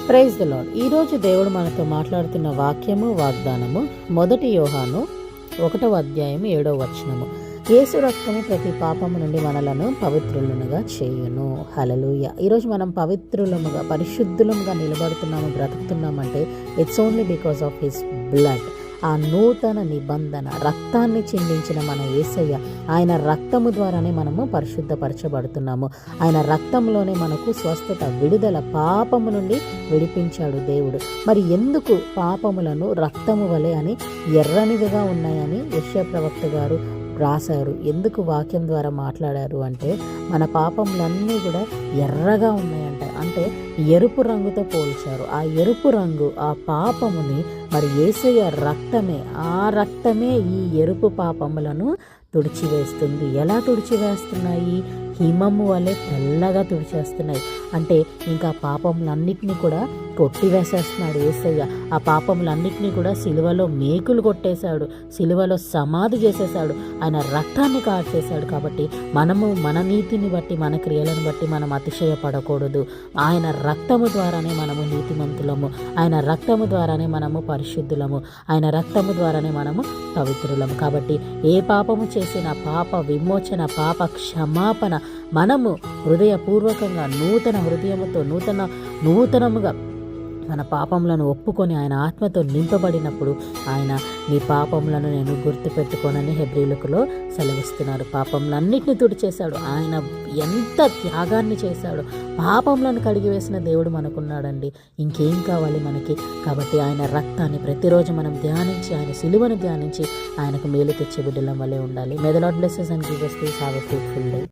Praise the lord. ఈరోజు దేవుడు మనతో మాట్లాడుతున్న వాక్యము వాగ్దానము 1 యోహాను 1:7. యేసు రక్తము ప్రతి పాపము నుండి మనలను పవిత్రులనుగా చేయును. హల్లెలూయా. ఈరోజు మనం పవిత్రులముగా పరిశుద్ధులముగా నిలబడుతున్నాము, బ్రతుకుతున్నామంటే it's only because of his blood. ఆ నూతన నిబంధన రక్తాన్ని చిందించిన మన యేసయ్య, ఆయన రక్తము ద్వారానే మనము పరిశుద్ధపరచబడుతున్నాము. ఆయన రక్తంలోనే మనకు స్వస్థత, విడుదల, పాపము నుండి విడిపించాడు దేవుడు. మరి ఎందుకు పాపములను రక్తము వలె అని ఎర్రనివిగా ఉన్నాయని యెషయా ప్రవక్త గారు రాశారు? ఎందుకు వాక్యం ద్వారా మాట్లాడారు అంటే, మన పాపములన్నీ కూడా ఎర్రగా ఉన్నాయంట. అంటే ఎరుపు రంగుతో పోల్చారు. ఆ ఎరుపు రంగు, ఆ పాపముని మరి యేసయ్య రక్తమే, ఆ రక్తమే ఈ ఎరుపు పాపములను తుడిచివేస్తుంది. ఎలా తుడిచివేస్తున్నాయి? హిమము వలె తెల్లగా తుడిచేస్తున్నాయి. అంటే ఇంకా పాపములన్నిటినీ కూడా కొట్టివేసేస్తున్నాడు యేసయ్య. ఆ పాపములన్నిటినీ కూడా సిలువలో మేకులు కొట్టేశాడు, సిలువలో సమాధి చేసేశాడు, ఆయన రక్తాన్ని కార్చేశాడు. కాబట్టి మనము మన నీతిని బట్టి, మన క్రియలను బట్టి మనం అతిశయపడకూడదు. ఆయన రక్తము ద్వారానే మనము నీతిమంతులము, ఆయన రక్తము ద్వారానే మనము పరిశుద్ధులము, ఆయన రక్తము ద్వారానే మనము పవిత్రులము. కాబట్టి ఏ పాపము చేసిన పాప విమోచన, పాప క్షమాపణ మనము హృదయపూర్వకంగా నూతన హృదయముతో నూతనముగా మన పాపములను ఒప్పుకొని ఆయన ఆత్మతో నింపబడినప్పుడు ఆయన నీ పాపములను నేను గుర్తుపెట్టుకోనని హెబ్రీయులలో సెలవిస్తున్నారు. పాపములన్నిటిని తుడిచేశాడు. ఆయన ఎంత త్యాగాన్ని చేశాడు. పాపములను కడిగివేసిన దేవుడు మనకున్నాడండి. ఇంకేం కావాలి మనకి? కాబట్టి ఆయన రక్తాన్ని ప్రతిరోజు మనం ధ్యానించి, ఆయన సిలువను ధ్యానించి ఆయనకు మేలు తెచ్చే బిడ్డలం వల్లే ఉండాలి. మే the lord bless us and give us peace. Have a fruitful day.